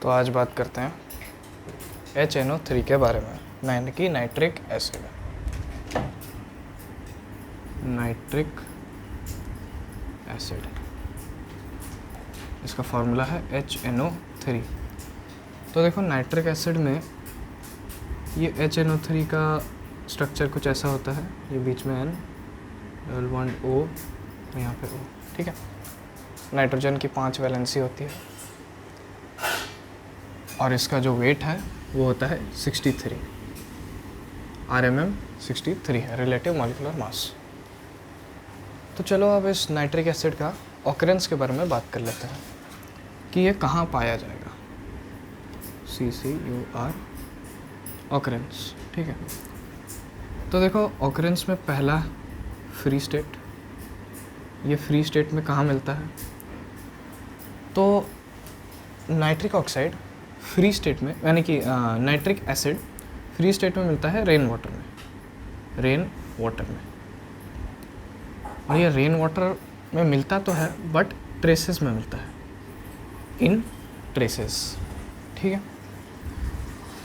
तो आज बात करते हैं HNO3 के बारे में, यानी कि नाइट्रिक एसिड। नाइट्रिक एसिड, इसका फॉर्मूला है HNO3। तो देखो नाइट्रिक एसिड में ये HNO3 का स्ट्रक्चर कुछ ऐसा होता है, ये बीच में N, डबल बॉन्ड O, यहाँ पे O, ठीक है। नाइट्रोजन की 5 वैलेंसी होती है और इसका जो वेट है वो होता है 63 RMM 63 है, रिलेटिव मॉलिक्यूलर मास। तो चलो अब इस नाइट्रिक एसिड का ऑकरेंस के बारे में बात कर लेते हैं कि ये कहाँ पाया जाएगा। CCUR ऑकरेंस, ठीक है। तो देखो ऑकरेंस में पहला फ्री स्टेट, ये फ्री स्टेट में कहाँ मिलता है? तो नाइट्रिक ऑक्साइड फ्री स्टेट में, यानी कि नाइट्रिक एसिड फ्री स्टेट में मिलता है रेन वाटर में, और ये रेन वाटर में मिलता तो है बट ट्रेसेस में मिलता है, इन ट्रेसेस, ठीक है।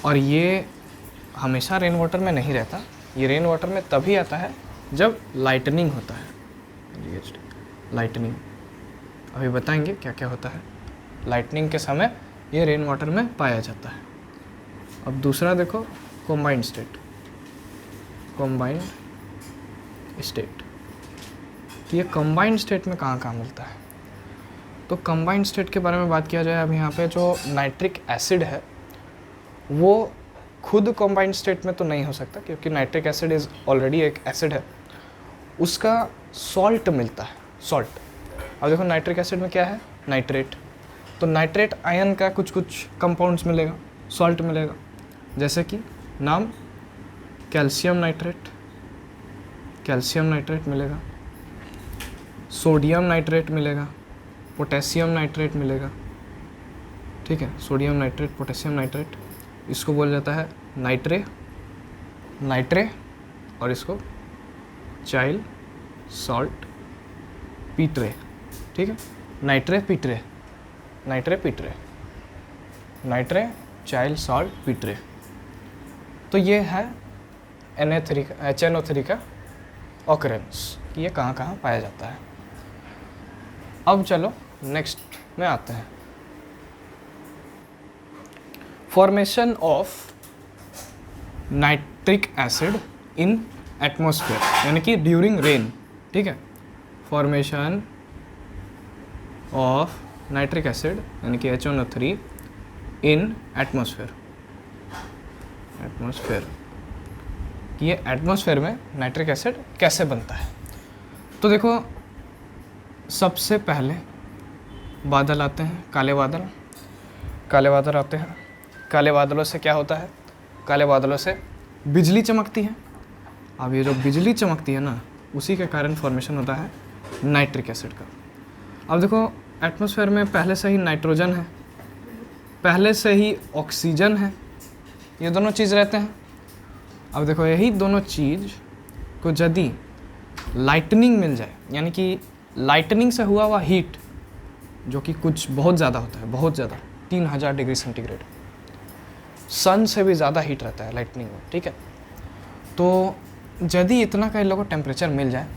और ये हमेशा रेन वाटर में नहीं रहता, ये रेन वाटर में तभी आता है जब लाइटनिंग होता है। लाइटनिंग अभी बताएंगे क्या क्या होता है। लाइटनिंग के समय ये रेन वाटर में पाया जाता है। अब दूसरा देखो कॉम्बाइंड स्टेट, ये कॉम्बाइंड स्टेट में कहाँ कहाँ मिलता है? तो कॉम्बाइंड स्टेट के बारे में बात किया जाए, अब यहाँ पे जो नाइट्रिक एसिड है वो खुद कॉम्बाइंड स्टेट में तो नहीं हो सकता, क्योंकि नाइट्रिक एसिड इज़ ऑलरेडी एक एसिड है, उसका सॉल्ट मिलता है, सॉल्ट। अब देखो नाइट्रिक एसिड में क्या है? नाइट्रेट। तो नाइट्रेट आयन का कुछ कुछ कंपाउंड्स मिलेगा, सॉल्ट मिलेगा, जैसे कि नाम कैल्शियम नाइट्रेट मिलेगा, सोडियम नाइट्रेट मिलेगा, पोटेशियम नाइट्रेट मिलेगा, ठीक है। सोडियम नाइट्रेट, पोटेशियम नाइट्रेट, इसको बोला जाता है नाइट्रे, और इसको चाइल सॉल्ट पीट्रे, ठीक है। नाइट्रे चाइल सॉल्ट पीट्रे। तो ये है HNO3 का ऑकरेंस, कि ये कहाँ कहाँ पाया जाता है। अब चलो नेक्स्ट में आते हैं, formation of nitric acid in atmosphere, यानी कि ड्यूरिंग रेन, ठीक है। फॉर्मेशन ऑफ नाइट्रिक एसिड यानी कि HNO3 इन एटमॉस्फेयर, ये एटमॉस्फेयर में नाइट्रिक एसिड कैसे बनता है? तो देखो सबसे पहले बादल आते हैं, काले बादल आते हैं। काले बादलों से क्या होता है? काले बादलों से बिजली चमकती है। अब ये जो बिजली चमकती है ना, उसी के कारण फॉर्मेशन होता है नाइट्रिक एसिड का। अब देखो एटमॉस्फेयर में पहले से ही नाइट्रोजन है, पहले से ही ऑक्सीजन है, ये दोनों चीज़ रहते हैं। अब देखो यही दोनों चीज़ को यदि लाइटनिंग मिल जाए, यानी कि लाइटनिंग से हुआ हुआ हीट, जो कि कुछ बहुत ज़्यादा होता है, बहुत ज़्यादा, 3000 डिग्री सेंटीग्रेड, सन से भी ज़्यादा हीट रहता है लाइटनिंग में, ठीक है। तो यदि इतना का इन लोगों को टेम्परेचर मिल जाए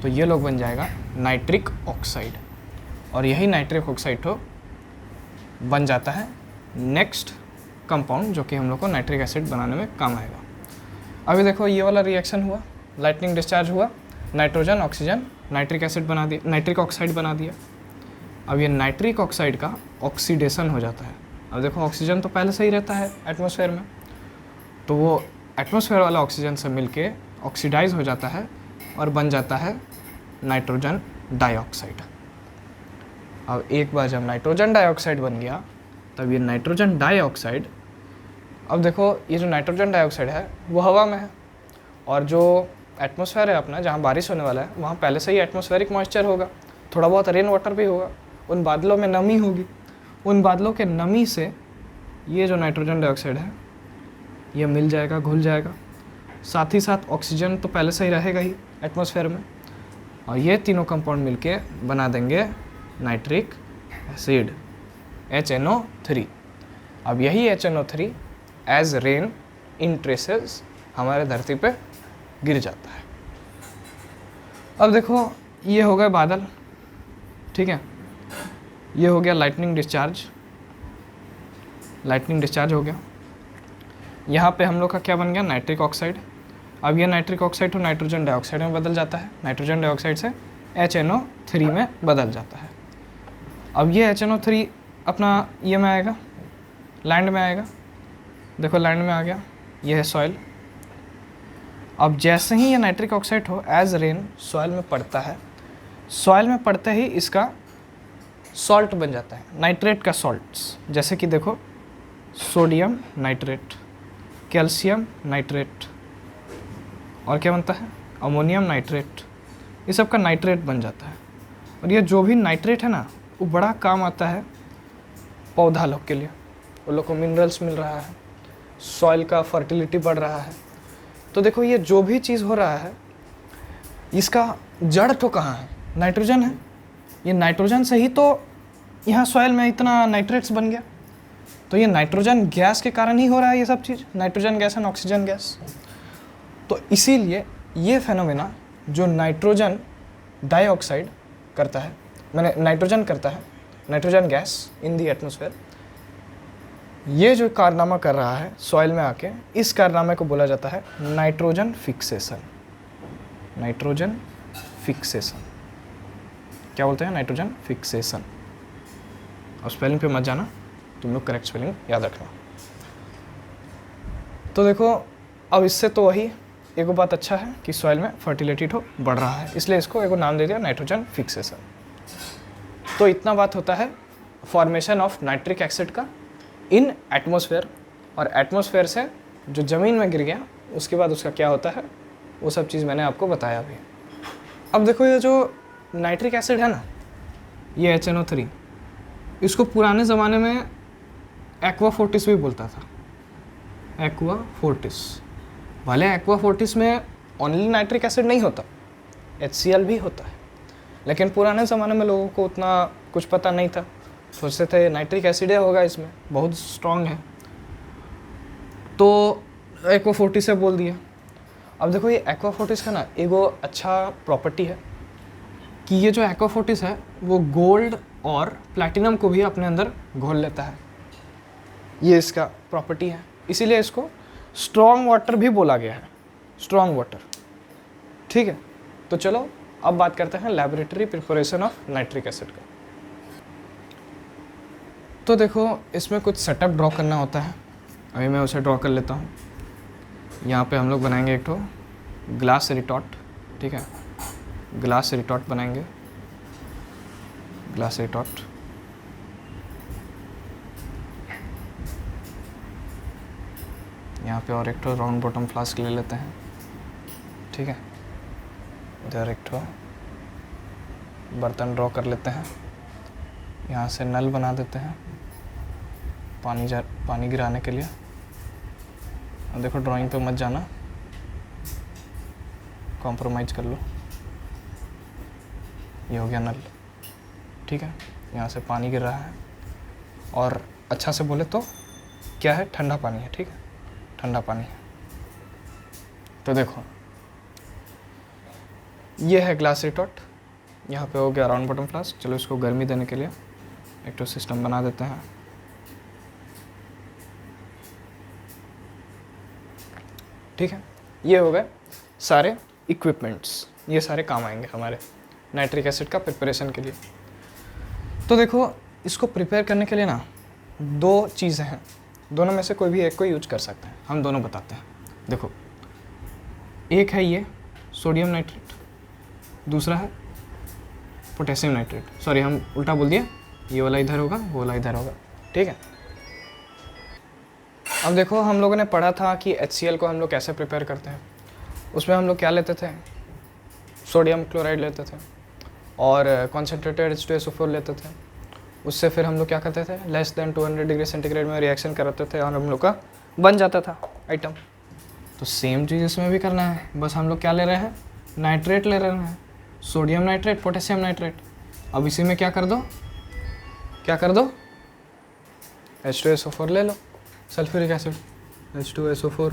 तो ये लोग बन जाएगा नाइट्रिक ऑक्साइड, और यही नाइट्रिक ऑक्साइड तो बन जाता है नेक्स्ट कंपाउंड, जो कि हम लोग को नाइट्रिक एसिड बनाने में काम आएगा। अभी देखो ये वाला रिएक्शन हुआ, लाइटनिंग डिस्चार्ज हुआ, नाइट्रोजन ऑक्सीजन नाइट्रिक एसिड बना दिया, नाइट्रिक ऑक्साइड बना दिया। अब ये नाइट्रिक ऑक्साइड का ऑक्सीडेशन हो जाता है। अब देखो ऑक्सीजन तो पहले से ही रहता है एटमॉस्फेयर में, तो वो एटमॉस्फेयर वाला ऑक्सीजन से मिलके ऑक्सीडाइज हो जाता है और बन जाता है नाइट्रोजन डाइऑक्साइड। अब एक बार जब नाइट्रोजन डाइऑक्साइड बन गया, तब ये नाइट्रोजन डाइऑक्साइड, अब देखो ये जो नाइट्रोजन डाइऑक्साइड है वो हवा में है, और जो एटमॉस्फेयर है अपना, जहाँ बारिश होने वाला है, वहाँ पहले से ही एटमॉस्फेरिक मॉइस्चर होगा, थोड़ा बहुत रेन वाटर भी होगा, उन बादलों में नमी होगी, उन बादलों के नमी से ये जो नाइट्रोजन डाइऑक्साइड है ये मिल जाएगा, घुल जाएगा। साथ ही साथ ऑक्सीजन तो पहले से ही रहेगा ही एटमॉस्फेयर में, और ये तीनों कंपाउंड मिलके बना देंगे नाइट्रिक एसिड HNO3। अब यही HNO3 एज रेन इन ट्रेसेस हमारे धरती पे गिर जाता है। अब देखो ये हो गए बादल, ठीक है, ये हो गया लाइटनिंग डिस्चार्ज, लाइटनिंग डिस्चार्ज हो गया। यहाँ पे हम लोग का क्या बन गया, नाइट्रिक ऑक्साइड। अब ये नाइट्रिक ऑक्साइड तो नाइट्रोजन डाइऑक्साइड में बदल जाता है, नाइट्रोजन डाइऑक्साइड से HNO3 में बदल जाता है। अब ये HNO3 अपना ये में आएगा, लैंड में आएगा, देखो लैंड में आ गया, ये है सॉइल। अब जैसे ही ये नाइट्रिक ऑक्साइड हो एज रेन सॉइल में पड़ता है, सॉइल में पड़ते ही इसका सॉल्ट बन जाता है, नाइट्रेट का सॉल्ट्स, जैसे कि देखो सोडियम नाइट्रेट, कैल्शियम नाइट्रेट, और क्या बनता है, अमोनियम नाइट्रेट, ये सब का नाइट्रेट बन जाता है। और ये जो भी नाइट्रेट है ना, वो बड़ा काम आता है पौधा लोग के लिए, उन लोग को मिनरल्स मिल रहा है, सॉइल का फर्टिलिटी बढ़ रहा है। तो देखो ये जो भी चीज़ हो रहा है, इसका जड़ तो कहाँ है, नाइट्रोजन है। ये नाइट्रोजन से ही तो यहाँ सॉइल में इतना नाइट्रेट्स बन गया। तो ये नाइट्रोजन गैस के कारण ही हो रहा है ये सब चीज़, nitrogen gas and oxygen gas. तो इसीलिए ये फेनोमेना जो नाइट्रोजन डाइऑक्साइड करता है, मैंने नाइट्रोजन करता है, nitrogen gas in the atmosphere, ये जो कारनामा कर रहा है सॉइल में आके, इस कारनामे को बोला जाता है नाइट्रोजन फिक्सेशन। नाइट्रोजन फिक्सेशन क्या बोलते हैं, नाइट्रोजन फिक्सेशन। और स्पेलिंग पे मत जाना, तुम लोग करेक्ट स्पेलिंग याद रखना। तो देखो अब इससे तो वही एगो बात अच्छा है कि सॉइल में फर्टिलिटी तो बढ़ रहा है, इसलिए इसको एगो नाम दे दिया नाइट्रोजन फिक्सेशन। तो इतना बात होता है फॉर्मेशन ऑफ नाइट्रिक एसिड का इन एटमॉस्फेयर, और एटमॉस्फेयर से जो ज़मीन में गिर गया उसके बाद उसका क्या होता है, वो सब चीज़ मैंने आपको बताया अभी। अब देखो ये जो नाइट्रिक एसिड है ना, ये HNO3, इसको पुराने ज़माने में एक्वा फोर्टिस भी बोलता था, एक्वा फोर्टिस। भले एक्वा फोर्टिस में ओनली नाइट्रिक एसिड नहीं होता, HCl भी होता है, लेकिन पुराने ज़माने में लोगों को उतना कुछ पता नहीं था, सोचते थे नाइट्रिक एसिड होगा इसमें, बहुत स्ट्रॉन्ग है, तो एक्वा फोर्टिस से बोल दिया। अब देखो ये एक्वा फोर्टिस का ना एगो अच्छा प्रॉपर्टी है कि ये जो एक्वा फोर्टिस है वो गोल्ड और प्लैटिनम को भी अपने अंदर घोल लेता है, ये इसका प्रॉपर्टी है, इसीलिए इसको स्ट्रॉन्ग वाटर भी बोला गया है, स्ट्रॉन्ग वाटर। ठीक है, तो चलो अब बात करते हैं laboratory preparation of nitric acid का। तो देखो इसमें कुछ सेटअप ड्रॉ करना होता है, अभी मैं उसे ड्रॉ कर लेता हूँ। यहाँ पे हम लोग बनाएंगे एक तो ग्लास रिटॉट, ठीक है, ग्लास रिटॉट बनाएंगे, ग्लास रिटॉट। यहाँ पे और एक तो राउंड बॉटम फ्लास्क ले लेते हैं, ठीक है, इधर एक तो बर्तन ड्रॉ कर लेते हैं, यहाँ से नल बना देते हैं पानी गिराने के लिए। और देखो ड्राइंग पे मत जाना, कॉम्प्रोमाइज़ कर लो। ये हो गया नल, ठीक है, यहाँ से पानी गिर रहा है, और अच्छा से बोले तो क्या है, ठंडा पानी है, ठीक है, ठंडा पानी है। तो देखो ये है ग्लास रिटॉट, यहाँ पे हो गया राउंड बॉटम फ्लास्क। चलो इसको गर्मी देने के लिए एक तो सिस्टम बना देते हैं। ठीक है, ये हो गए सारे इक्विपमेंट्स, ये सारे काम आएंगे हमारे नाइट्रिक एसिड का प्रिपरेशन के लिए। तो देखो इसको प्रिपेयर करने के लिए ना दो चीज़ें हैं, दोनों में से कोई भी एक को यूज कर सकते हैं, हम दोनों बताते हैं। देखो एक है ये सोडियम नाइट्रेट, दूसरा है पोटेशियम नाइट्रेट। सॉरी हम उल्टा बोल दिए, ये वाला इधर होगा, वो वाला इधर होगा, ठीक है। अब देखो हम लोगों ने पढ़ा था कि HCl को हम लोग कैसे प्रिपेयर करते हैं, उसमें हम लोग क्या लेते थे, सोडियम क्लोराइड लेते थे और कॉन्सेंट्रेटेड H2SO4 लेते थे। उससे फिर हम लोग क्या करते थे, लेस देन 200 डिग्री सेंटीग्रेड में रिएक्शन कराते थे और हम लोग का बन जाता था आइटम। तो सेम चीज़ इसमें भी करना है, बस हम लोग क्या ले रहे हैं, नाइट्रेट ले रहे हैं, सोडियम नाइट्रेट, पोटेशियम नाइट्रेट। अब इसी में क्या कर दो, क्या कर दो, H2SO4 ले लो, सल्फ्यूरिक एसिड H2SO4,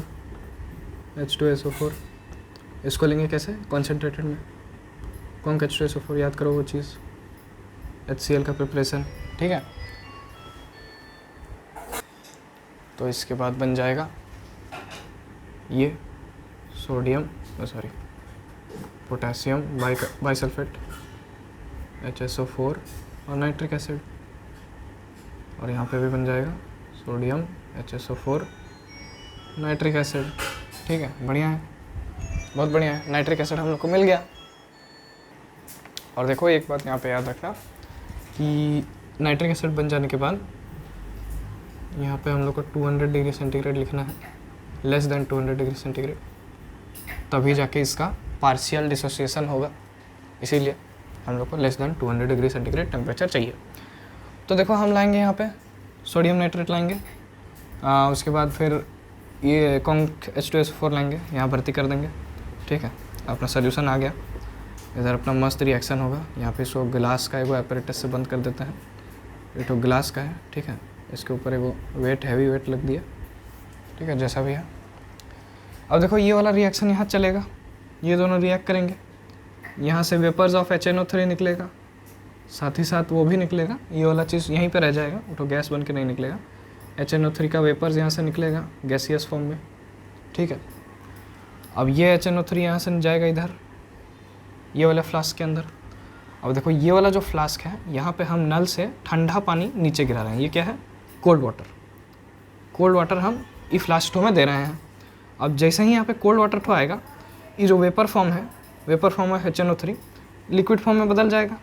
H2SO4, इसको लेंगे कैसे, कॉन्सेंट्रेटेड में, कौन H2SO4, याद करो वो चीज़, HCl का प्रिपरेशन, ठीक है। तो इसके बाद बन जाएगा ये सोडियम पोटेशियम बाइसल्फेट HSO4 और नाइट्रिक एसिड, और यहाँ पे भी बन जाएगा सोडियम HSO4 नाइट्रिक एसिड, ठीक है। बढ़िया है, बहुत बढ़िया है, नाइट्रिक एसिड हम लोग को मिल गया। और देखो एक बात यहाँ पे याद रखना कि नाइट्रिक एसिड बन जाने के बाद यहाँ पे हम लोग को 200 डिग्री सेंटीग्रेड लिखना है, लेस देन 200 डिग्री सेंटीग्रेड, तभी जाके इसका पार्शियल डिसोसिएशन होगा, इसीलिए हम लोग को less than 200 degree centigrade temperature चाहिए। तो देखो हम लाएंगे यहाँ पे सोडियम नाइट्रेट लाएंगे, उसके बाद फिर ये कॉन्क H2SO4 लाएंगे, यहाँ भर्ती कर देंगे, ठीक है। अपना सोल्यूशन आ गया, इधर अपना मस्त रिएक्शन होगा। यहाँ पे इसको गिलास का एगो एपरेटस से बंद कर देते हैं, ये तो गिलास का है, ठीक है। इसके ऊपर एगो वेट, हैवी वेट लग दिया, ठीक है, जैसा भी है। अब देखो ये वाला रिएक्शन यहाँ चलेगा, ये दोनों रिएक्ट करेंगे, यहाँ से वेपर्स ऑफ HNO3 निकलेगा, साथ ही साथ वो भी निकलेगा, ये वाला चीज़ यहीं पे रह जाएगा, वो तो गैस बन के नहीं निकलेगा। HNO3 का वेपर्स यहाँ से निकलेगा गैसियस फॉर्म में, ठीक है। अब ये HNO3 यहाँ से जाएगा इधर ये वाले फ्लास्क के अंदर। अब देखो ये वाला जो फ्लास्क है, यहाँ पे हम नल से ठंडा पानी नीचे गिरा रहे हैं, ये क्या है, कोल्ड वाटर। कोल्ड वाटर हम ई फ्लास्क में दे रहे हैं। अब जैसे ही यहाँ पे कोल्ड वाटर तो आएगा, ये जो वेपर फॉर्म है, वेपर फॉर्म है HNO3, लिक्विड फॉर्म में बदल जाएगा,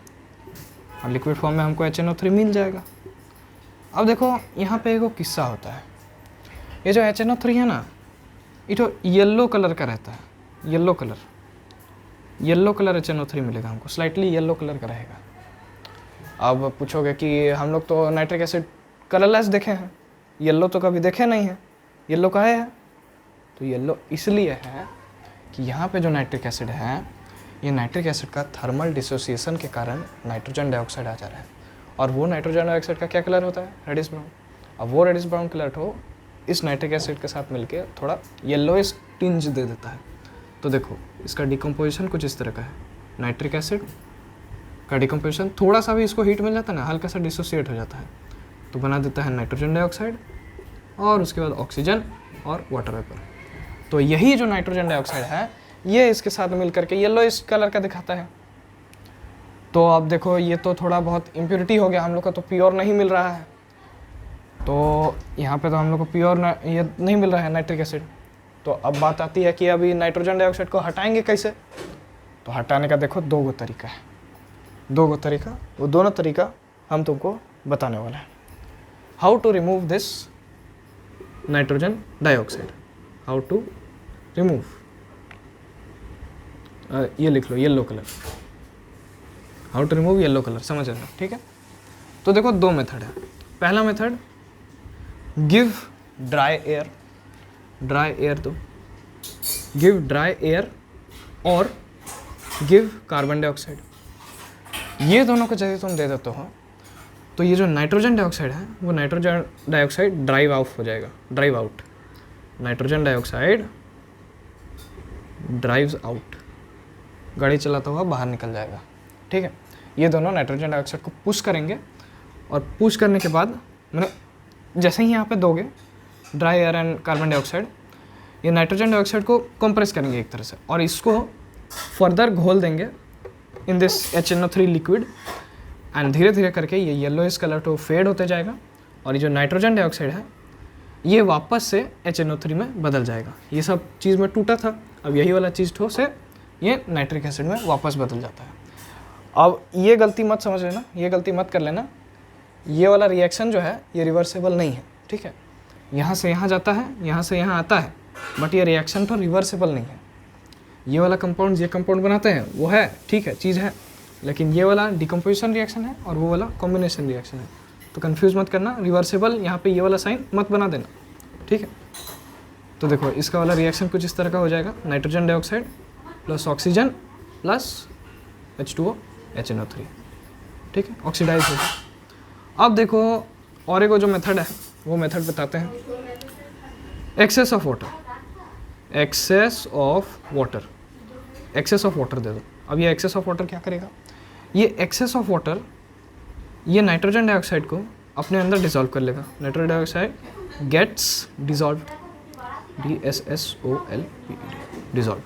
और लिक्विड फॉर्म में हमको HNO3 मिल जाएगा। अब देखो यहाँ पे एक किस्सा होता है, ये जो HNO3 है ना, ये तो येलो कलर का रहता है, येलो कलर HNO3 मिलेगा हमको, स्लाइटली येलो कलर का रहेगा। अब पूछोगे कि हम लोग तो नाइट्रिक एसिड कलरलेस देखे हैं, येलो तो कभी देखे नहीं है, येलो का है। तो येलो इसलिए है कि यहाँ पे जो नाइट्रिक एसिड है, ये नाइट्रिक एसिड का थर्मल डिसोसिएशन के कारण नाइट्रोजन डाइऑक्साइड आ जा रहा है, और वो नाइट्रोजन डाइऑक्साइड का क्या कलर होता है, रेडिश ब्राउन। अब वो रेडिश ब्राउन कलर तो इस नाइट्रिक एसिड के साथ मिलके थोड़ा येलोइश टिंज दे देता है। तो देखो इसका डिकम्पोजिशन कुछ इस तरह का है, नाइट्रिक एसिड का डिकम्पोजिशन, थोड़ा सा भी इसको हीट मिल जाता है ना, हल्का सा डिसोसिएट हो जाता है, तो बना देता है नाइट्रोजन डाइऑक्साइड, और उसके बाद ऑक्सीजन और वाटर वेपर। तो यही जो नाइट्रोजन डाइऑक्साइड है, ये इसके साथ मिल करके येलोइश कलर का दिखाता है। तो अब देखो ये तो थोड़ा बहुत इम्प्योरिटी हो गया, हम लोग का तो प्योर नहीं मिल रहा है। तो यहाँ पे तो हम लोग को प्योर ये नहीं मिल रहा है नाइट्रिक एसिड। तो अब बात आती है कि अभी नाइट्रोजन डाइऑक्साइड को हटाएंगे कैसे। तो हटाने का देखो दो गो तरीका है, वो दोनों तरीका हम तुमको बताने वाला है। How to remove this nitrogen dioxide, how to remove, ये लिख लो yellow colour, how to remove yellow colour, समझ रहे हो, ठीक है। तो देखो दो मेथड है। पहला मेथड, गिव ड्राई एयर, तो गिव ड्राई एयर और गिव कार्बन डाइऑक्साइड, ये दोनों को जैसे तुम दे देते हो तो ये जो नाइट्रोजन डाइऑक्साइड है, वो नाइट्रोजन डाइऑक्साइड ड्राइव आउट हो जाएगा, drive out, nitrogen dioxide drives out, गाड़ी चलाता हुआ बाहर निकल जाएगा, ठीक है। ये दोनों नाइट्रोजन डाइऑक्साइड को पुश करेंगे, और पुश करने के बाद मैंने जैसे ही यहाँ पे दोगे dry air and carbon dioxide, ये नाइट्रोजन डाइऑक्साइड को कंप्रेस करेंगे एक तरह से, और इसको फर्दर घोल देंगे in this HNO3 liquid, and धीरे धीरे करके ये येलोइश कलर तो फेड होते जाएगा, और ये जो नाइट्रोजन डाइऑक्साइड है ये वापस से HNO3 में बदल जाएगा। ये सब चीज़ में टूटा था, अब यही वाला चीज़ ठो से ये नाइट्रिक एसिड में वापस बदल जाता है। अब ये गलती मत समझ लेना, ये गलती मत कर लेना, ये वाला रिएक्शन जो है ये रिवर्सेबल नहीं है, ठीक है। यहाँ से यहाँ जाता है, यहाँ से यहाँ आता है, बट ये रिएक्शन तो रिवर्सेबल नहीं है। ये वाला कंपाउंड ये कंपाउंड बनाते हैं वो है, ठीक है, चीज़ है, लेकिन ये वाला डिकम्पोजिशन रिएक्शन है और वो वाला कॉम्बिनेशन रिएक्शन है। तो कंफ्यूज मत करना, रिवर्सेबल यहाँ पे ये वाला साइन मत बना देना, ठीक है। तो देखो इसका वाला रिएक्शन कुछ इस तरह का हो जाएगा, nitrogen dioxide plus oxygen plus H2O HNO3, ठीक है, ऑक्सीडाइज होगा। अब देखो और एक जो मेथड है वो मेथड बताते हैं। Excess of water, excess of water, excess of water दे दो। अब ये एक्सेस ऑफ वाटर क्या करेगा, ये एक्सेस ऑफ वाटर ये नाइट्रोजन डाइऑक्साइड को अपने अंदर डिसॉल्व कर लेगा। Nitrogen dioxide gets dissolve, DSSOLVED, dissolve,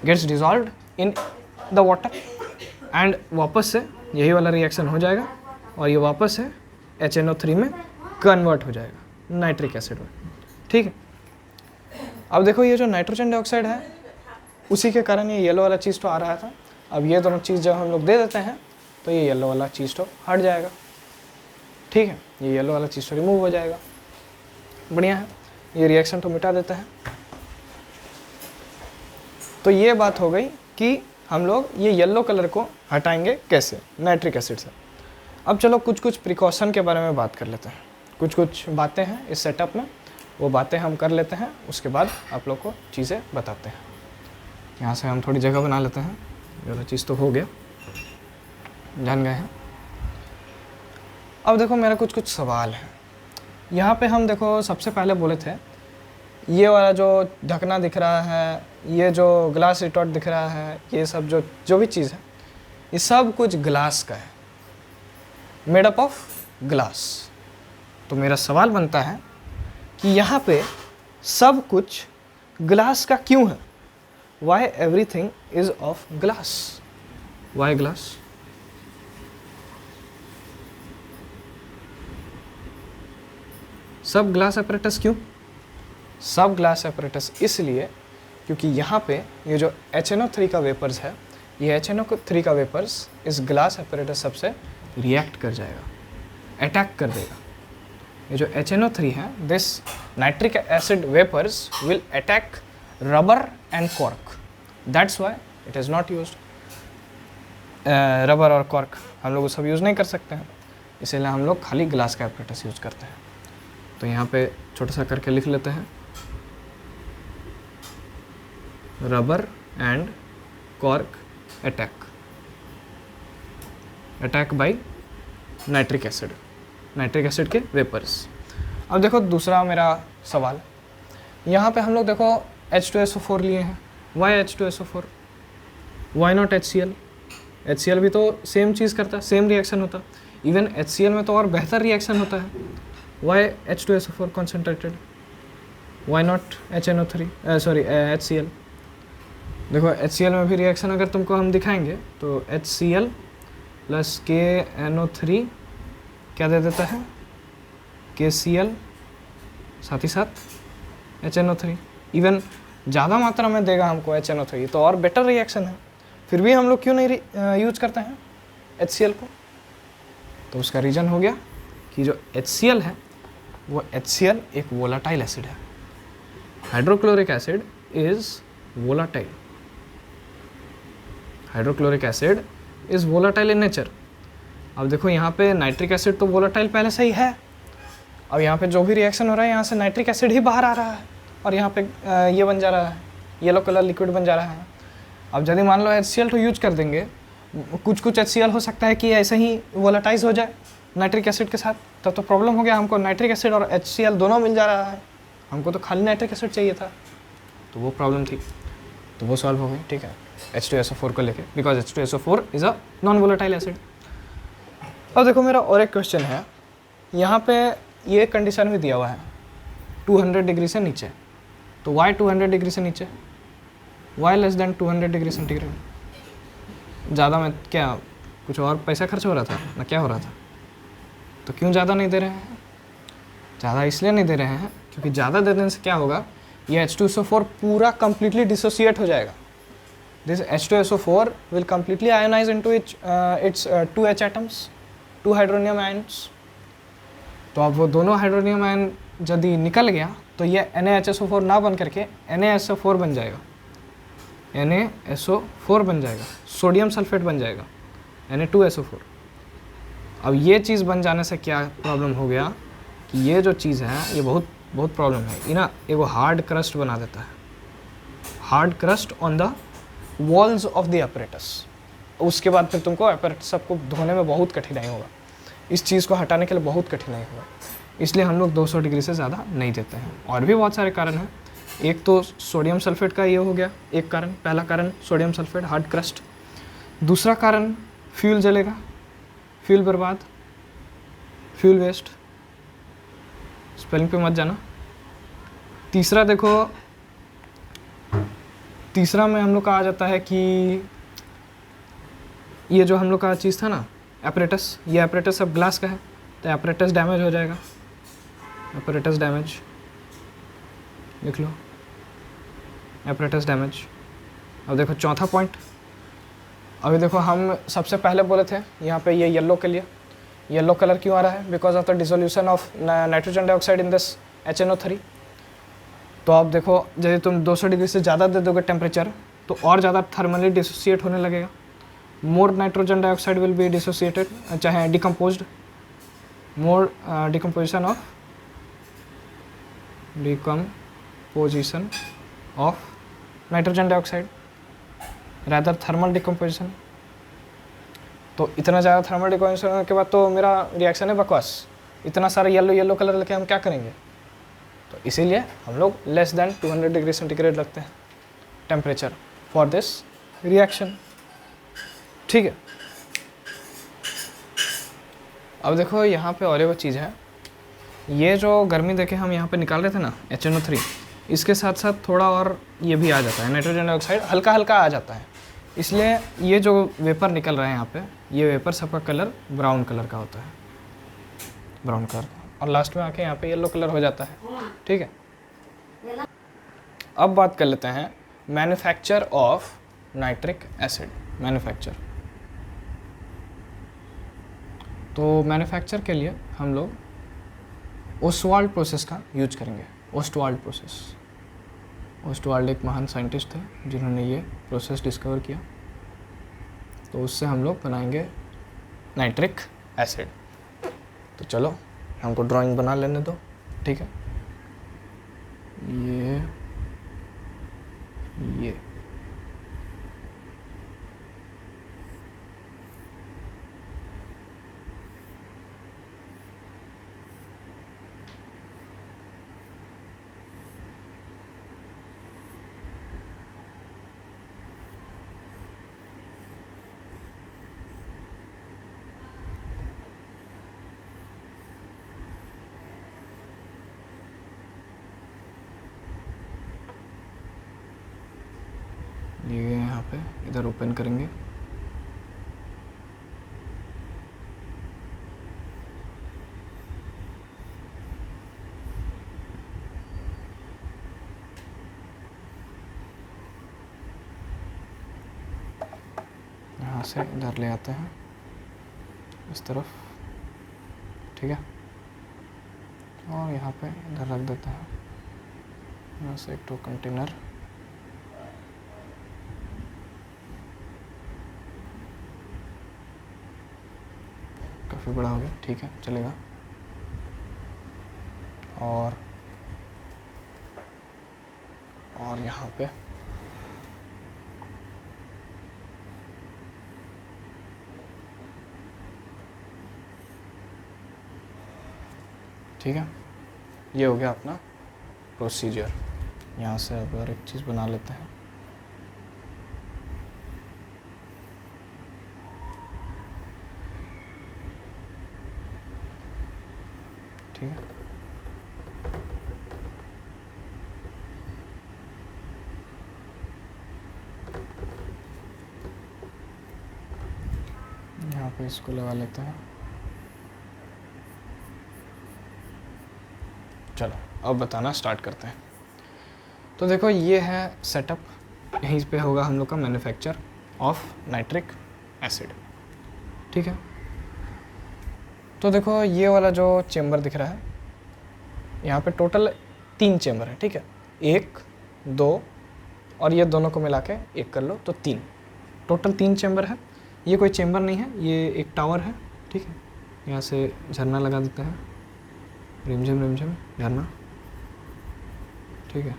gets dissolve in the water and वापस से यही वाला रिएक्शन हो जाएगा और ये वापस से HNO3 में कन्वर्ट हो जाएगा नाइट्रिक एसिड में। ठीक है, अब देखो ये जो नाइट्रोजन डाइऑक्साइड है उसी के कारण ये येलो वाला चीज़ तो आ रहा था। अब ये दोनों चीज़ जब हम लोग दे देते हैं तो ये येलो वाला चीज़ तो हट जाएगा। ठीक है, ये येलो वाला चीज़ तो रिमूव हो जाएगा। बढ़िया है, ये रिएक्शन तो मिटा देता है। तो ये बात हो गई कि हम लोग ये येलो कलर को हटाएंगे कैसे, नाइट्रिक एसिड से। अब चलो कुछ कुछ प्रिकॉशन के बारे में बात कर लेते हैं। कुछ कुछ बातें हैं इस सेटअप में, वो बातें हम कर लेते हैं, उसके बाद आप लोग को चीज़ें बताते हैं। यहाँ से हम थोड़ी जगह बना लेते हैं, ये चीज़ तो हो गया, जान गए हैं। अब देखो मेरा कुछ कुछ सवाल है यहाँ पे। हम देखो सबसे पहले बोले थे ये वाला जो ढकना दिख रहा है, ये जो ग्लास रिटॉर्ट दिख रहा है, ये सब जो भी चीज़ है ये सब कुछ ग्लास का है, मेड अप ऑफ ग्लास। तो मेरा सवाल बनता है कि यहाँ पे सब कुछ ग्लास का क्यों है? Why everything is of glass? Why glass? सब ग्लास एपरेटस क्यों? सब ग्लास एपरेटस इसलिए क्योंकि यहाँ पे ये जो HNO3 का वेपर्स है, ये HNO3 का वेपर्स इस ग्लास एपरेटस सबसे रिएक्ट कर जाएगा, अटैक कर देगा। ये जो HNO3 है, this nitric acid vapours will attack rubber and cork, that's why it is not used. Rubber और कॉर्क हम लोग सब यूज़ नहीं कर सकते हैं, इसीलिए हम लोग खाली ग्लास का एपरेटस यूज़ करते हैं। तो यहाँ पे छोटा सा करके लिख लेते हैं, rubber and cork attack, attack by nitric acid, nitric acid के वेपर्स। अब देखो दूसरा मेरा सवाल, यहाँ पे हम लोग देखो H2SO4 लिए हैं। Why H2SO4? Why not HCl? HCl भी तो सेम चीज़ करता है, सेम रिएक्शन होता है। इवन HCl में तो और बेहतर रिएक्शन होता है। Why H2SO4 concentrated? Why not HNO3 sorry HCl? देखो HCl में भी रिएक्शन अगर तुमको हम दिखाएंगे तो HCl प्लस KNO3 क्या दे देता है? KCl, साथ ही साथ HNO3। इवन ज़्यादा मात्रा में देगा हमको HNO3, तो और बेटर रिएक्शन है। फिर भी हम लोग क्यों नहीं यूज करते हैं HCl को? तो उसका रीज़न हो गया कि जो HCl है वो HCl एक वोलाटाइल एसिड है। Hydrochloric acid is volatile, hydrochloric acid is volatile in nature. अब देखो यहाँ पे नाइट्रिक एसिड तो वोलाटाइल पहले से ही है। अब यहाँ पे जो भी रिएक्शन हो रहा है यहाँ से नाइट्रिक एसिड ही बाहर आ रहा है और यहाँ पे ये बन जा रहा है, येलो कलर लिक्विड बन जा रहा है। अब यदि मान लो HCl तो यूज कर देंगे, कुछ कुछ HCl हो सकता है कि ऐसे ही वोलाटाइज हो जाए नाइट्रिक एसिड के साथ, तब तो प्रॉब्लम हो गया। हमको नाइट्रिक एसिड और HCl दोनों मिल जा रहा है, हमको तो खाली नाइट्रिक एसिड चाहिए था, तो वो प्रॉब्लम थी, तो वो सॉल्व हो गई। ठीक है, H2SO4 को लेके, because H2SO4 is a non volatile acid. अब देखो मेरा और एक क्वेश्चन है, यहाँ पे ये कंडीशन भी दिया हुआ है 200 डिग्री से नीचे, तो वाई 200 डिग्री से नीचे? Why less than 200 degree centigrade? ज़्यादा में क्या कुछ और पैसा खर्च हो रहा था ना, क्या हो रहा था? तो क्यों ज़्यादा नहीं दे रहे हैं? ज़्यादा इसलिए नहीं दे रहे हैं क्योंकि ज़्यादा दे देने से क्या होगा, ये H2SO4 पूरा कम्प्लीटली डिसोसिएट हो जाएगा। This H2SO4 will completely ionize into its 2H atoms, 2 hydronium ions. तो अब वो दोनों हाइड्रोनियम आयन यदि निकल गया तो ये NaHSO4 ना बन करके NaSO4 बन जाएगा, NaSO4 बन जाएगा, सोडियम सल्फेट बन जाएगा, Na2SO4। अब ये चीज़ बन जाने से क्या प्रॉब्लम हो गया कि ये जो चीज़ है ये बहुत बहुत प्रॉब्लम है, ये ना एगो हार्ड क्रस्ट बना देता है, hard crust on the walls of the apparatus. उसके बाद फिर तुमको एपरेटस सबको धोने में बहुत कठिनाई होगा, इस चीज़ को हटाने के लिए बहुत कठिनाई होगा। इसलिए हम लोग 200 डिग्री से ज़्यादा नहीं देते हैं। और भी बहुत सारे कारण हैं। एक तो सोडियम सल्फेट का ये हो गया एक कारण, पहला कारण सोडियम सल्फेट, हार्ड क्रस्ट। दूसरा कारण फ्यूल जलेगा, फ्यूल बर्बाद, फ्यूल वेस्ट, स्पेलिंग पे मत जाना। तीसरा देखो, तीसरा में हम लोग का आ जाता है कि ये जो हम लोग का चीज़ था ना एपरेटस, ये एपरेटस अब ग्लास का है तो एपरेटस डैमेज हो जाएगा, एपरेटस डैमेज लिख लो, एपरेटस डैमेज। अब देखो चौथा पॉइंट, अभी देखो हम सबसे पहले बोले थे यहाँ पे ये येलो के लिए, येलो कलर क्यों आ रहा है? Because of the dissolution of nitrogen dioxide in this HNO3। तो अब देखो यदि तुम 200 डिग्री से ज़्यादा दे दोगे टेम्परेचर तो और ज़्यादा थर्मली डिसोसिएट होने लगेगा, more nitrogen dioxide will be dissociated, चाहे decomposed, more decomposition of nitrogen dioxide rather thermal decomposition. तो इतना ज़्यादा थर्मल डिकम्पोजिशन के बाद तो मेरा रिएक्शन है बकवास, इतना सारा येलो येलो कलर लेके हम क्या करेंगे? तो इसीलिए हम लोग लेस देन 200 डिग्री सेंटीग्रेड रखते हैं टेम्परेचर फॉर दिस रिएक्शन। ठीक है, अब देखो यहाँ पे और एक चीज़ है, ये जो गर्मी देके हम यहाँ पे निकाल रहे थे ना HNO3, इसके साथ साथ थोड़ा और ये भी आ जाता है, नाइट्रोजन डाइऑक्साइड हल्का हल्का आ जाता है। इसलिए ये जो वेपर निकल रहा है यहाँ पे, ये वेपर सबका कलर ब्राउन कलर का होता है, ब्राउन कलर, और लास्ट में आके यहाँ पे येलो कलर हो जाता है। ठीक है, अब बात कर लेते हैं manufacture of nitric acid. Manufacture, तो मैन्युफैक्चर के लिए हम लोग ओस्वाल्ड प्रोसेस का यूज करेंगे। ओस्वाल्ड प्रोसेस, ओस्वाल्ड एक महान साइंटिस्ट थे जिन्होंने ये प्रोसेस डिस्कवर किया। तो उससे हम लोग बनाएंगे नाइट्रिक एसिड। तो चलो हमको ड्राइंग बना लेने दो। ठीक है, ये यहाँ पे इधर ओपन करेंगे। यहाँ से इधर ले आते हैं इस तरफ। ठीक है, और यहाँ पे इधर रख देते हैं। यहाँ से एक तो कंटेनर, काफ़ी बड़ा हो गया, ठीक है चलेगा। और यहाँ पे ठीक है, ये हो गया अपना प्रोसीजर। यहाँ से अब और एक चीज़ बना लेते हैं। ठीक है, यहाँ पे इसको लगा लेते हैं। चलो अब बताना स्टार्ट करते हैं। तो देखो ये है सेटअप, यहीं पे होगा हम लोग का मैन्युफैक्चर ऑफ नाइट्रिक एसिड। ठीक है, तो देखो ये वाला जो चेम्बर दिख रहा है, यहाँ पे टोटल 3 चेम्बर है। ठीक है, 1, 2 और ये दोनों को मिला के 1 कर लो तो 3, टोटल 3 चेम्बर है। ये कोई चेम्बर नहीं है, ये एक टावर है। ठीक है, यहाँ से झरना लगा देते हैं, रिमझिम झरना। ठीक है,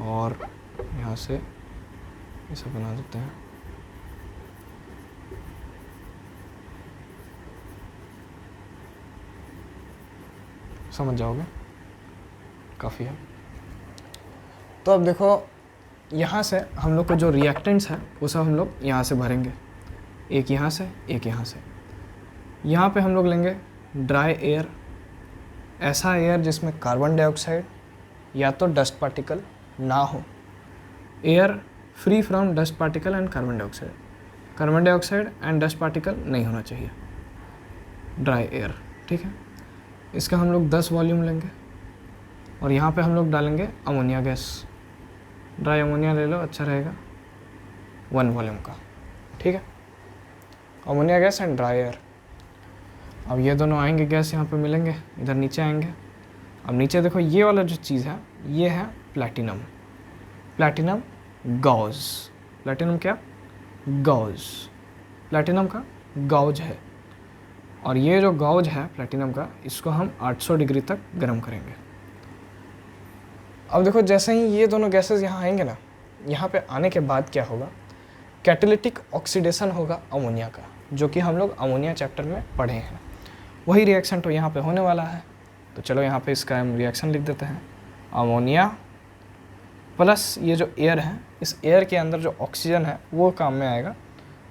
और यहाँ से ये सब बना देते हैं। समझ जाओगे, काफ़ी है। तो अब देखो यहाँ से हम लोग को जो रिएक्टेंट्स है वो सब हम लोग यहाँ से भरेंगे, एक यहाँ से एक यहाँ से। यहाँ पे हम लोग लेंगे ड्राई एयर, ऐसा एयर जिसमें कार्बन डाइऑक्साइड या तो डस्ट पार्टिकल ना हो, air free from dust particle and carbon dioxide, carbon dioxide and dust particle नहीं होना चाहिए, ड्राई एयर, ठीक है। इसका हम लोग 10 वॉल्यूम लेंगे और यहाँ पे हम लोग डालेंगे अमोनिया गैस, ड्राई अमोनिया ले लो, अच्छा रहेगा, 1 वॉल्यूम का, ठीक है, ammonia gas and dry air. अब ये दोनों आएंगे गैस यहाँ पे मिलेंगे, इधर नीचे आएंगे। अब नीचे देखो ये वाला जो चीज़ है ये है प्लैटिनम, प्लैटिनम गॉज, प्लैटिनम क्या, गॉज, प्लैटिनम का गॉज है। और ये जो गॉज है प्लैटिनम का, इसको हम 800 डिग्री तक गर्म करेंगे। अब देखो जैसे ही ये दोनों गैसेस यहाँ आएंगे ना, यहाँ पे आने के बाद क्या होगा, कैटेलिटिक ऑक्सीडेशन होगा अमोनिया का, जो कि हम लोग अमोनिया चैप्टर में पढ़े हैं। वही रिएक्शन तो यहाँ पे होने वाला है। तो चलो यहाँ पे इसका हम रिएक्शन लिख देते हैं, अमोनिया प्लस ये जो एयर है, इस एयर के अंदर जो ऑक्सीजन है वो काम में आएगा,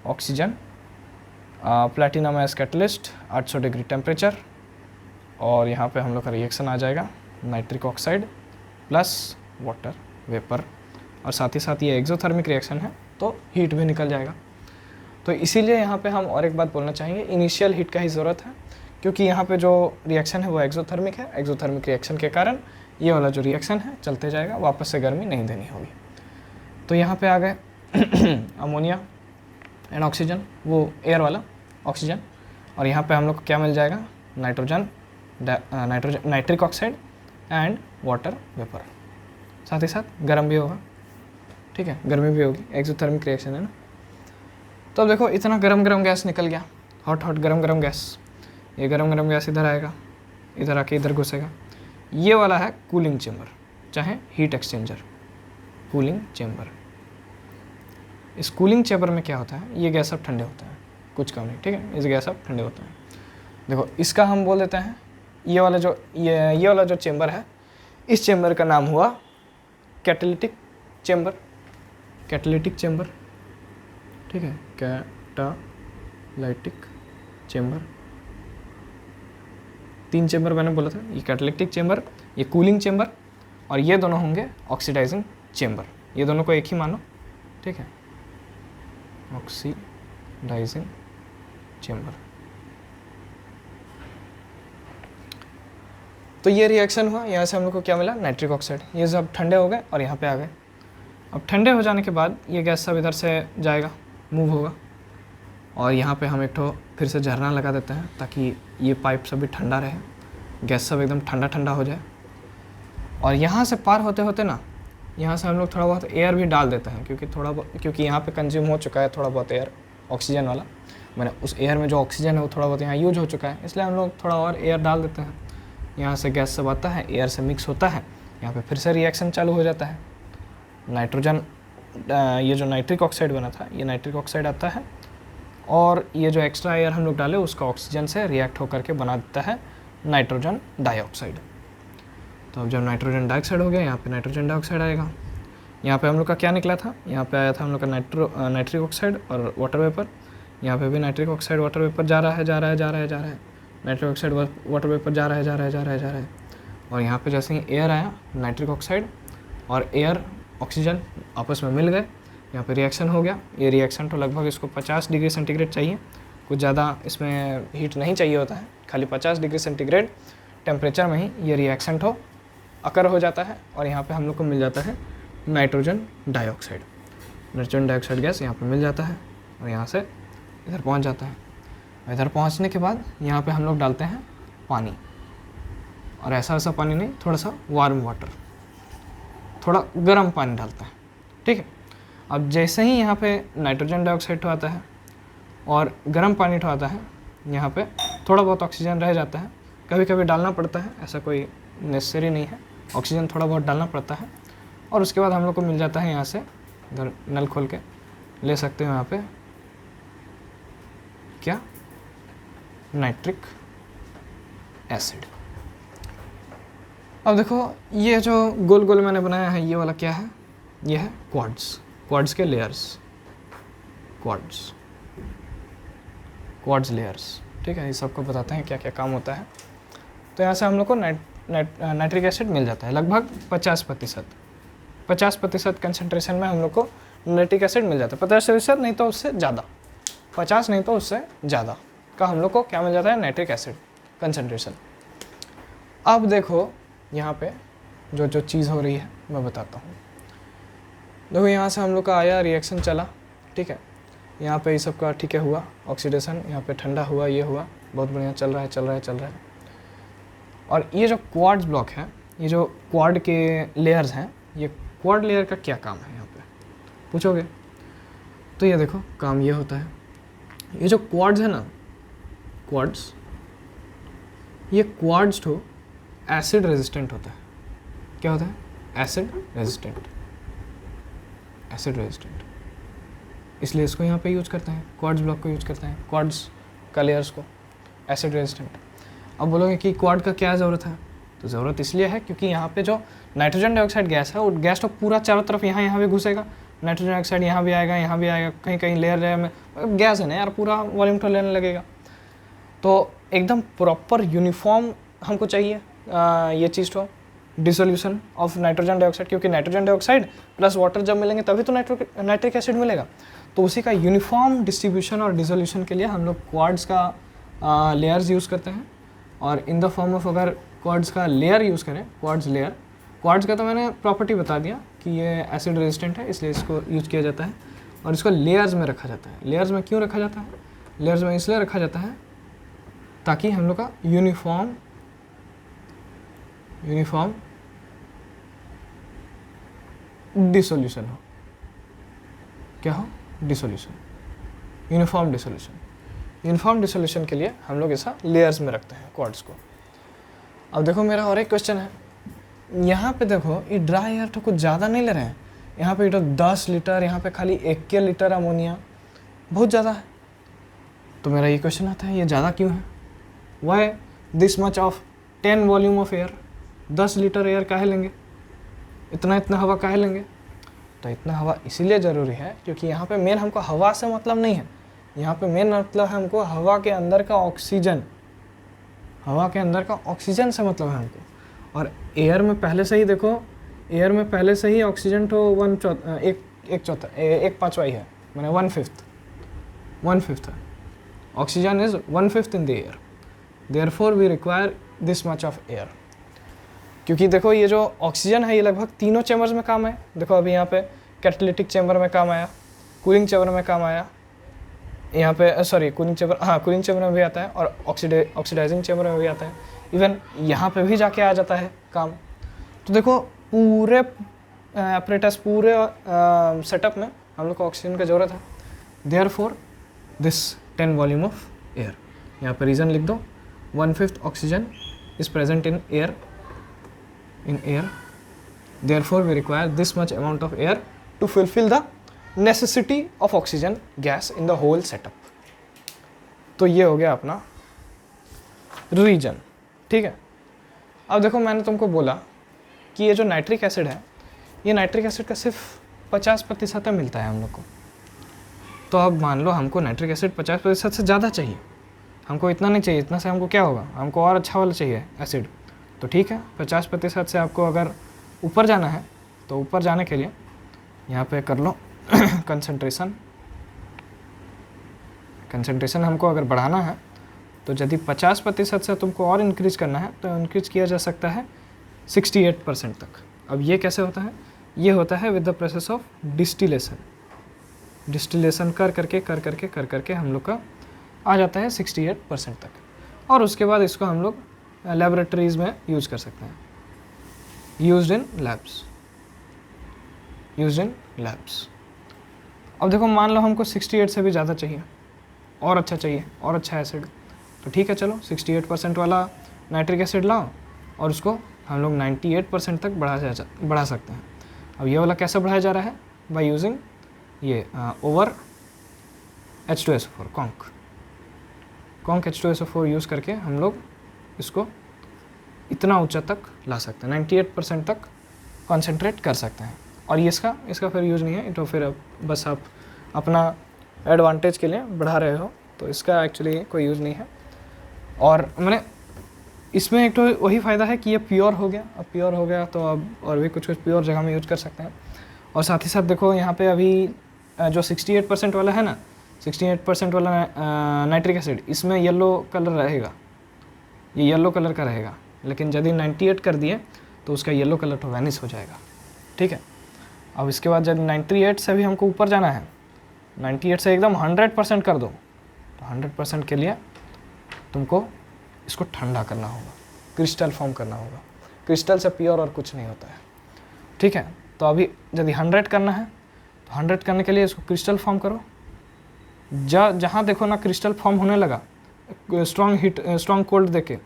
oxygen, platinum as catalyst, 800 degree temperature, और यहाँ पे हम लोग का रिएक्शन आ जाएगा nitric oxide plus water vapour, और साथ ही साथ ये एक्सोथर्मिक रिएक्शन है तो हीट भी निकल जाएगा। तो इसीलिए यहाँ पे हम और एक बात बोलना चाहेंगे, इनिशियल हीट का ही ज़रूरत है, क्योंकि यहाँ पे जो रिएक्शन है वो एक्सोथर्मिक है, एक्सोथर्मिक रिएक्शन के कारण ये वाला जो रिएक्शन है चलते जाएगा, वापस से गर्मी नहीं देनी होगी। तो यहाँ पे आ गए अमोनिया एंड ऑक्सीजन, वो एयर वाला ऑक्सीजन, और यहाँ पे हम लोग को क्या मिल जाएगा, nitrogen, nitric oxide and water vapour, साथ ही साथ गर्म भी होगा, ठीक है, गर्मी भी होगी, एक्सोथर्मिक रिएक्शन है ना। तो अब देखो इतना गरम गरम गैस निकल गया, हॉट हॉट गरम गरम गैस, ये गरम गरम गैस इधर आएगा, इधर आके इधर घुसेगा, ये वाला है कूलिंग चेम्बर, चाहे हीट एक्सचेंजर, कूलिंग चेम्बर। इस कूलिंग चेम्बर में क्या होता है, ये गैस सब ठंडे होते हैं, कुछ कम नहीं, ठीक है, इस गैस सब ठंडे होते हैं। देखो इसका हम बोल देते हैं, ये वाला जो चेम्बर है, इस चेम्बर का नाम हुआ कैटेलिटिक चेम्बर, कैटेलिटिक चेम्बर, ठीक है, कैटालाइटिक चेम्बर। 3 चेम्बर मैंने बोला था, ये कैटेलिटिक चेम्बर, ये कूलिंग चेम्बर, और ये दोनों होंगे ऑक्सीडाइजिंग चेम्बर। ये दोनों को एक ही मानो, ठीक है, ऑक्सीडाइजिंग चेम्बर। तो ये रिएक्शन हुआ, यहाँ से हम लोग को क्या मिला, नाइट्रिक ऑक्साइड, ये सब ठंडे हो गए और यहाँ पे आ गए। अब ठंडे हो जाने के बाद ये गैस सब इधर से जाएगा, मूव होगा, और यहाँ पे हम एक ठो फिर से झरना लगा देते हैं ताकि ये पाइप सब भी ठंडा रहे, गैस सब एकदम ठंडा ठंडा हो जाए। और यहाँ से पार होते होते ना, यहाँ से हम लोग थोड़ा बहुत एयर भी डाल देते हैं, क्योंकि यहाँ पे कंज्यूम हो चुका है थोड़ा बहुत एयर, ऑक्सीजन वाला, मैंने उस एयर में जो ऑक्सीजन है वो थोड़ा बहुत यहाँ यूज हो चुका है, इसलिए हम लोग थोड़ा और एयर डाल देते हैं। यहाँ से गैस सब आता है, एयर से मिक्स होता है, यहाँ पे फिर से रिएक्शन चालू हो जाता है, नाइट्रोजन, ये जो नाइट्रिक ऑक्साइड बना था ये नाइट्रिक ऑक्साइड आता है, और ये जो एक्स्ट्रा एयर हम लोग डाले उसका ऑक्सीजन से रिएक्ट होकर के बना देता है नाइट्रोजन डाइऑक्साइड। तो अब जब नाइट्रोजन डाइऑक्साइड हो गया, यहाँ पे नाइट्रोजन डाइऑक्साइड आएगा। यहाँ पे हम लोग का क्या निकला था, यहाँ पे आया था हम लोग का नाइट्रिक ऑक्साइड और वाटर वेपर, यहाँ पे भी नाइट्रिक ऑक्साइड वाटर वेपर जा रहा है, नाइट्रिक ऑक्साइड वाटर वेपर जा रहा है, और यहाँ पे जैसे ही एयर आया, नाइट्रिक ऑक्साइड और एयर ऑक्सीजन आपस में मिल गए, यहाँ पे रिएक्शन हो गया। ये रिएक्शन तो लगभग इसको 50 डिग्री सेंटीग्रेड चाहिए, कुछ ज़्यादा इसमें हीट नहीं चाहिए होता है, खाली 50 डिग्री सेंटीग्रेड टेम्परेचर में ही ये रिएक्शन तो अकर हो जाता है, और यहाँ पे हम लोग को मिल जाता है nitrogen dioxide. Nitrogen dioxide gas यहाँ पे मिल जाता है और यहाँ से इधर पहुँच जाता है। इधर पहुँचने के बाद यहाँ पे हम लोग डालते हैं पानी, और ऐसा वैसा पानी नहीं, थोड़ा सा वार्म वाटर, थोड़ा गर्म पानी डालता है, ठीक है। अब जैसे ही यहाँ पे नाइट्रोजन डाइऑक्साइड तो आता है और गर्म पानी तो आता है, यहाँ पे थोड़ा बहुत ऑक्सीजन रह जाता है, कभी कभी डालना पड़ता है, ऐसा कोई नेसेसरी नहीं है, ऑक्सीजन थोड़ा बहुत डालना पड़ता है। और उसके बाद हम लोग को मिल जाता है, यहाँ से इधर नल खोल के ले सकते हो, यहाँ पे क्या, नाइट्रिक एसिड। अब देखो ये जो गोल गोल मैंने बनाया है ये वाला क्या है, ये है क्वाड्स, क्वाड्स के लेयर्स, क्वाड्स लेयर्स, ठीक है। ये सबको बताते हैं क्या क्या काम होता है। तो यहाँ से हम लोग को नाइट्रिक एसिड मिल जाता है लगभग 50% कंसनट्रेशन में हम लोग को नाइट्रिक एसिड मिल जाता है। 50% नहीं तो उससे ज़्यादा, 50 नहीं तो उससे ज़्यादा का हम लोग को क्या मिल जाता है, नाइट्रिक एसिड कंसनट्रेशन। अब देखो यहाँ पे जो जो चीज़ हो रही है मैं बताता हूँ। देखो यहाँ से हम लोग का आया, रिएक्शन चला, ठीक है। यहाँ पे ये सब का ठीक है हुआ ऑक्सीडेशन, यहाँ पे ठंडा हुआ, ये हुआ, बहुत बढ़िया चल रहा है। और ये जो क्वाड्स ब्लॉक है, ये जो क्वाड के लेयर्स हैं, ये क्वाड लेयर का क्या काम है यहाँ पे पूछोगे, तो ये देखो काम ये होता है। ये जो क्वाड्स है ना, क्वाड्स, ये क्वाड्स तो एसिड रेजिस्टेंट होता है। क्या होता है, एसिड रेजिस्टेंट, इसलिए इसको यहाँ पे यूज करते हैं, क्वाड्स ब्लॉक को यूज करते हैं, क्वाड्स का लेयर्स को, एसिड रेजिस्टेंट। अब बोलोगे कि क्वाड का क्या ज़रूरत है, तो ज़रूरत इसलिए है क्योंकि यहाँ पे जो नाइट्रोजन डाइऑक्साइड गैस है, वो गैस तो पूरा चारों तरफ यहाँ भी घुसेगा, नाइट्रोजन डाइऑक्साइड यहाँ भी आएगा, कहीं लेयर में गैस है ना यार, पूरा वॉल्यूम तो लेने लगेगा। तो एकदम प्रॉपर यूनिफॉर्म हमको चाहिए ये चीज़ तो डिसोल्यूशन ऑफ नाइट्रोजन डाइऑक्साइड, क्योंकि नाइट्रोजन डाइऑक्साइड प्लस वाटर जब मिलेंगे तभी तो नाइट्रिक एसिड मिलेगा। तो उसी का यूनिफॉर्म डिस्ट्रीब्यूशन और डिसोल्यूशन के लिए हम लोग क्वाड्स का लेयर्स यूज़ करते हैं। और इन द फॉर्म ऑफ अगर क्वाड्स का लेयर यूज़ करें, क्वाड्स लेयर, क्वाड्स का तो मैंने प्रॉपर्टी बता दिया कि ये एसिड रेजिस्टेंट है, इसलिए इसको यूज किया जाता है। और इसको लेयर्स में रखा जाता है। लेयर्स में क्यों रखा जाता है, लेयर्स में इसलिए रखा जाता है ताकि हम लोग का यूनिफॉर्म डिसोल्यूशन हो। क्या हो, डिसोल्यूशन, यूनिफॉर्म डिसोल्यूशन के लिए हम लोग ऐसा लेयर्स में रखते हैं क्वाड्स को। अब देखो मेरा और एक क्वेश्चन है, यहाँ पे देखो ये ड्राई एयर तो कुछ ज़्यादा नहीं ले रहे हैं, यहाँ पे तो 10 लीटर, यहाँ पे खाली 1 लीटर अमोनिया, बहुत ज़्यादा है। तो मेरा ये क्वेश्चन आता है, ये ज़्यादा क्यों है, why this much of 10 volume of air, 10 litre air काहे लेंगे, इतना हवा काहे लेंगे। तो इतना हवा इसीलिए ज़रूरी है क्योंकि यहाँ पे मेन हमको हवा से मतलब नहीं है, यहाँ पे मेन मतलब है हमको हवा के अंदर का ऑक्सीजन, से मतलब है हमको। और एयर में पहले से ही देखो, एयर में पहले से ही ऑक्सीजन तो 1/5 है, मैंने 1/5 है, oxygen is 1/5 in the air, therefore we require this much of air. क्योंकि देखो ये जो ऑक्सीजन है ये लगभग तीनों चैम्बर्स में काम है। देखो अभी यहाँ पे कैटालिटिक चैम्बर में काम आया, कूलिंग चैम्बर में काम आया, यहाँ पे सॉरी कूलिंग चैम्बर में भी आता है, और ऑक्सीडाइजिंग चैम्बर में भी आता है, इवन यहाँ पे भी जाके आ जाता है काम। तो देखो पूरे एपरेटस, पूरे सेटअप में हम लोग को ऑक्सीजन की ज़रूरत है। Therefore this 10 volume of air, यहाँ पे रीज़न लिख दो, 1/5 oxygen is present in air, therefore we require this much amount of air to fulfill the necessity of oxygen gas in the whole setup। तो ये हो गया अपना रीजन, ठीक है। अब देखो मैंने तुमको बोला कि ये जो नाइट्रिक एसिड है, ये नाइट्रिक एसिड का सिर्फ 50% मिलता है हम लोग को। तो अब मान लो हमको नाइट्रिक एसिड 50% से ज़्यादा चाहिए, हमको इतना नहीं चाहिए, इतना से हमको क्या होगा, हमको और अच्छा वाला चाहिए एसिड। तो ठीक है, 50% से आपको अगर ऊपर जाना है तो ऊपर जाने के लिए यहाँ पे कर लो कंसंट्रेशन हमको अगर बढ़ाना है तो यदि 50% से तुमको और इंक्रीज करना है तो इंक्रीज किया जा सकता है 68% तक। अब ये कैसे होता है, ये होता है with the process of distillation कर करके हम लोग का आ जाता है 68% तक। और उसके बाद इसको हम लोग लैबोरेटरीज़ में यूज़ कर सकते हैं, यूज्ड इन लैब्स। अब देखो मान लो हमको 68 से भी ज़्यादा चाहिए, और अच्छा चाहिए, और अच्छा एसिड, तो ठीक है चलो 68% वाला नाइट्रिक एसिड लाओ और उसको हम लोग 98% तक बढ़ा सकते हैं। अब ये वाला कैसे बढ़ाया जा रहा है, बाय यूजिंग ये over H2SO4 conc H2SO4 use करके हम लोग इसको इतना ऊंचा तक ला सकते हैं, 98% तक कॉन्सेंट्रेट कर सकते हैं। और ये इसका फिर यूज़ नहीं है, तो फिर बस आप अपना एडवांटेज के लिए बढ़ा रहे हो, तो इसका एक्चुअली कोई यूज़ नहीं है। और मैंने इसमें एक तो वही फ़ायदा है कि ये प्योर हो गया। अब प्योर हो गया तो अब और भी कुछ प्योर जगह में यूज कर सकते हैं। और साथ ही साथ देखो यहाँ पे अभी जो 68% वाला है ना, 68% वाला नाइट्रिक एसिड, इसमें येलो कलर रहेगा, ये येलो कलर का रहेगा। लेकिन यदि 98 कर दिए तो उसका येलो कलर तो वैनिश हो जाएगा, ठीक है। अब इसके बाद जब 98 से भी हमको ऊपर जाना है, 98 से एकदम 100% कर दो, तो 100% के लिए तुमको इसको ठंडा करना होगा, क्रिस्टल फॉर्म करना होगा। क्रिस्टल से प्योर और कुछ नहीं होता है, ठीक है। तो अभी यदि 100 करना है तो 100 करने के लिए इसको क्रिस्टल फॉर्म करो। जहाँ देखो ना क्रिस्टल फॉर्म होने लगा, स्ट्रॉन्ग कोल्ड देके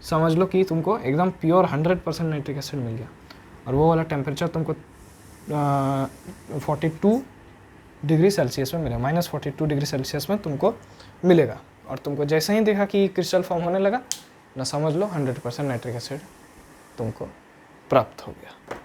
समझ लो कि तुमको एकदम प्योर 100% नाइट्रिक एसिड मिल गया। और वो वाला टेम्परेचर तुमको 42 डिग्री सेल्सियस में मिलेगा, -42 डिग्री सेल्सियस में तुमको मिलेगा। और तुमको जैसे ही देखा कि क्रिस्टल फॉर्म होने लगा ना, समझ लो 100% नाइट्रिक एसिड तुमको प्राप्त हो गया।